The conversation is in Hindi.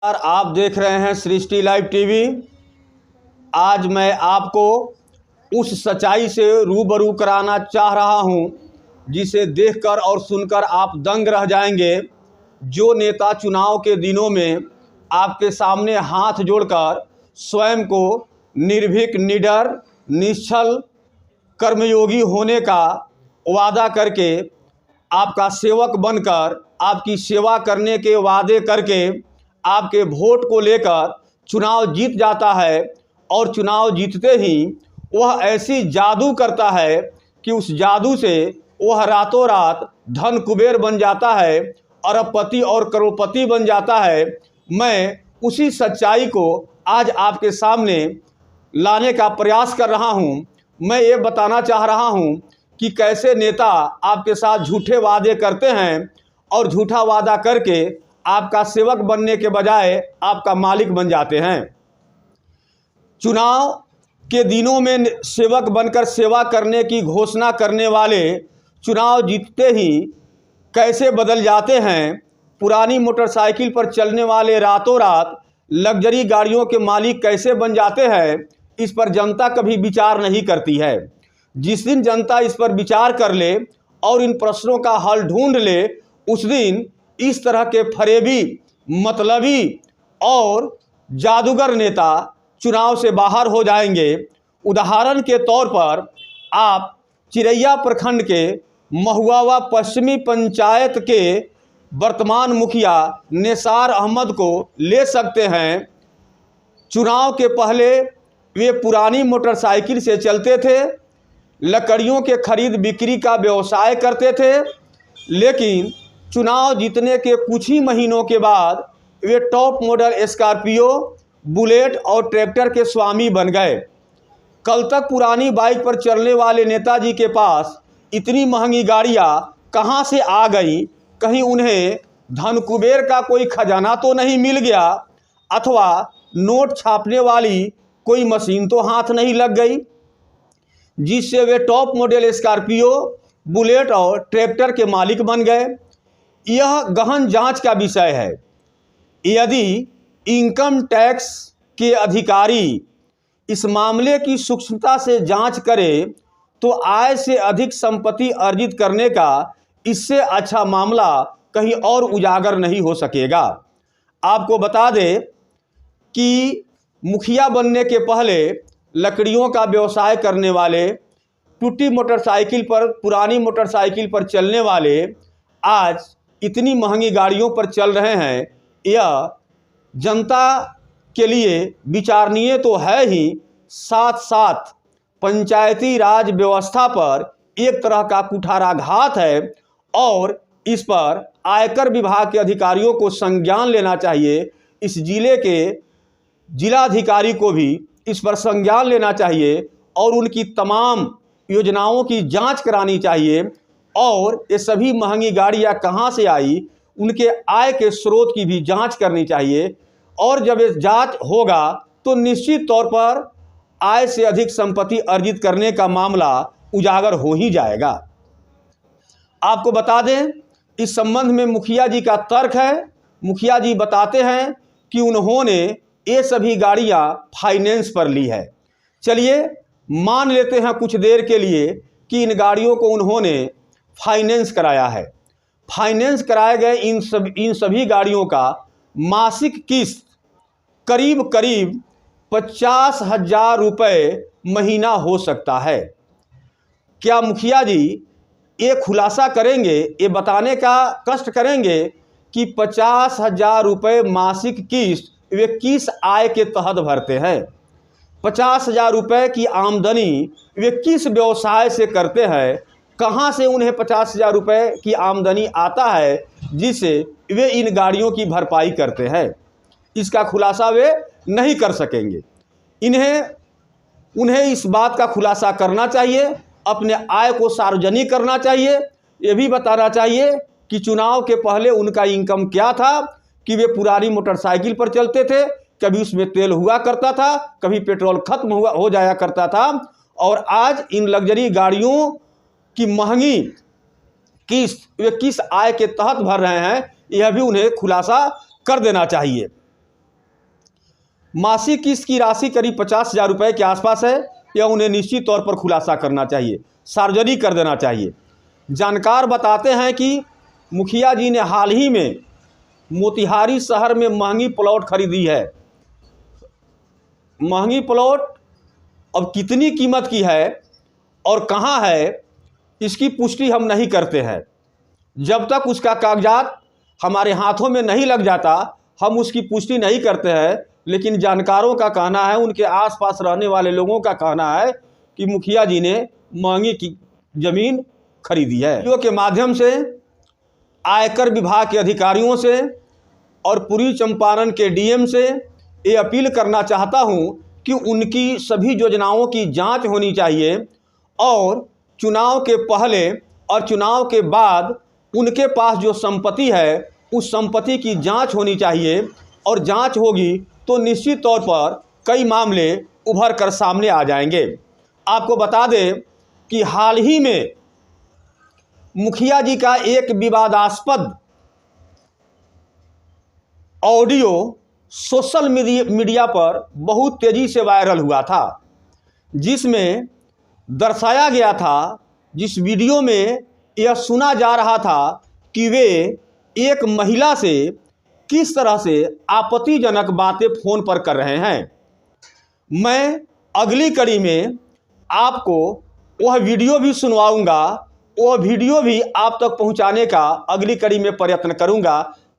आप देख रहे हैं सृष्टि लाइव टीवी। आज मैं आपको उस सच्चाई से रूबरू कराना चाह रहा हूं जिसे देखकर और सुनकर आप दंग रह जाएंगे। जो नेता चुनाव के दिनों में आपके सामने हाथ जोड़कर स्वयं को निर्भीक, निडर, निश्चल, कर्मयोगी होने का वादा करके आपका सेवक बनकर आपकी सेवा करने के वादे करके आपके वोट को लेकर चुनाव जीत जाता है और चुनाव जीतते ही वह ऐसी जादू करता है कि उस जादू से वह रातों रात धन कुबेर बन जाता है, अरबपति और करोड़पति बन जाता है। मैं उसी सच्चाई को आज आपके सामने लाने का प्रयास कर रहा हूं। मैं ये बताना चाह रहा हूं कि कैसे नेता आपके साथ झूठे वादे करते हैं और झूठा वादा करके आपका सेवक बनने के बजाय आपका मालिक बन जाते हैं। चुनाव के दिनों में सेवक बनकर सेवा करने की घोषणा करने वाले चुनाव जीतते ही कैसे बदल जाते हैं। पुरानी मोटरसाइकिल पर चलने वाले रातों रात लग्जरी गाड़ियों के मालिक कैसे बन जाते हैं, इस पर जनता कभी विचार नहीं करती है। जिस दिन जनता इस पर विचार कर ले और इन प्रश्नों का हल ढूंढ ले, उस दिन इस तरह के फरेबी, मतलबी और जादूगर नेता चुनाव से बाहर हो जाएंगे। उदाहरण के तौर पर आप चिरैया प्रखंड के महुआ पश्चिमी पंचायत के वर्तमान मुखिया निसार अहमद को ले सकते हैं। चुनाव के पहले वे पुरानी मोटरसाइकिल से चलते थे, लकड़ियों के खरीद बिक्री का व्यवसाय करते थे, लेकिन चुनाव जीतने के कुछ ही महीनों के बाद वे टॉप मॉडल स्कॉर्पियो, बुलेट और ट्रैक्टर के स्वामी बन गए। कल तक पुरानी बाइक पर चलने वाले नेताजी के पास इतनी महंगी गाड़ियां कहां से आ गई? कहीं उन्हें धन कुबेर का कोई खजाना तो नहीं मिल गया, अथवा नोट छापने वाली कोई मशीन तो हाथ नहीं लग गई जिससे वे टॉप मॉडल स्कॉर्पियो, बुलेट और ट्रैक्टर के मालिक बन गए? यह गहन जांच का विषय है। यदि इनकम टैक्स के अधिकारी इस मामले की सूक्ष्मता से जांच करें तो आय से अधिक संपत्ति अर्जित करने का इससे अच्छा मामला कहीं और उजागर नहीं हो सकेगा। आपको बता दें कि मुखिया बनने के पहले लकड़ियों का व्यवसाय करने वाले, टूटी मोटरसाइकिल पर, पुरानी मोटरसाइकिल पर चलने वाले आज इतनी महंगी गाड़ियों पर चल रहे हैं। यह जनता के लिए विचारणीय तो है ही, साथ साथ पंचायती राज व्यवस्था पर एक तरह का कुठाराघात है और इस पर आयकर विभाग के अधिकारियों को संज्ञान लेना चाहिए। इस जिले के जिलाधिकारी को भी इस पर संज्ञान लेना चाहिए और उनकी तमाम योजनाओं की जांच करानी चाहिए और ये सभी महंगी गाड़ियां कहां से आई, उनके आय के स्रोत की भी जांच करनी चाहिए। और जब ये जांच होगा तो निश्चित तौर पर आय से अधिक संपत्ति अर्जित करने का मामला उजागर हो ही जाएगा। आपको बता दें, इस संबंध में मुखिया जी का तर्क है। मुखिया जी बताते हैं कि उन्होंने ये सभी गाड़ियां फाइनेंस पर ली है। चलिए मान लेते हैं कुछ देर के लिए कि इन गाड़ियों को उन्होंने फाइनेंस कराया है। फाइनेंस कराए गए इन सभी गाड़ियों का मासिक किस्त करीब करीब 50,000 रुपये महीना हो सकता है। क्या मुखिया जी ये खुलासा करेंगे, ये बताने का कष्ट करेंगे कि 50,000 रुपये मासिक किस्त वे किस आय के तहत भरते हैं? 50,000 रुपये की आमदनी वे किस व्यवसाय से करते हैं? कहां से उन्हें 50,000 रुपये की आमदनी आता है जिससे वे इन गाड़ियों की भरपाई करते हैं? इसका खुलासा वे नहीं कर सकेंगे। उन्हें इस बात का खुलासा करना चाहिए, अपने आय को सार्वजनिक करना चाहिए। ये भी बताना चाहिए कि चुनाव के पहले उनका इनकम क्या था, कि वे पुरानी मोटरसाइकिल पर चलते थे, कभी उसमें तेल हुआ करता था, कभी पेट्रोल खत्म हो जाया करता था, और आज इन लग्जरी गाड़ियों की महंगी किस्त वे किस आय के तहत भर रहे हैं, यह भी उन्हें खुलासा कर देना चाहिए। मासिक किस्त की राशि करीब 50,000 रुपये के आसपास है। यह उन्हें निश्चित तौर पर खुलासा करना चाहिए, सार्वजनिक कर देना चाहिए। जानकार बताते हैं कि मुखिया जी ने हाल ही में मोतिहारी शहर में महंगी प्लॉट खरीदी है। महंगी प्लॉट अब कितनी कीमत की है और कहाँ है, इसकी पुष्टि हम नहीं करते हैं। जब तक उसका कागजात हमारे हाथों में नहीं लग जाता हम उसकी पुष्टि नहीं करते हैं। लेकिन जानकारों का कहना है, उनके आसपास रहने वाले लोगों का कहना है कि मुखिया जी ने महंगी की ज़मीन खरीदी है। वीडियो के माध्यम से आयकर विभाग के अधिकारियों से और पूर्वी चंपारण के डीएम से ये अपील करना चाहता हूं कि उनकी सभी योजनाओं की जांच होनी चाहिए और चुनाव के पहले और चुनाव के बाद उनके पास जो संपत्ति है उस संपत्ति की जांच होनी चाहिए। और जांच होगी तो निश्चित तौर पर कई मामले उभर कर सामने आ जाएंगे। आपको बता दें कि हाल ही में मुखिया जी का एक विवादास्पद ऑडियो सोशल मीडिया पर बहुत तेज़ी से वायरल हुआ था, जिसमें दर्शाया गया था, जिस वीडियो में यह सुना जा रहा था कि वे एक महिला से किस तरह से आपत्तिजनक बातें फ़ोन पर कर रहे हैं। मैं अगली कड़ी में आपको वह वीडियो भी सुनवाऊंगा, वह वीडियो भी आप तक पहुंचाने का अगली कड़ी में प्रयत्न करूंगा।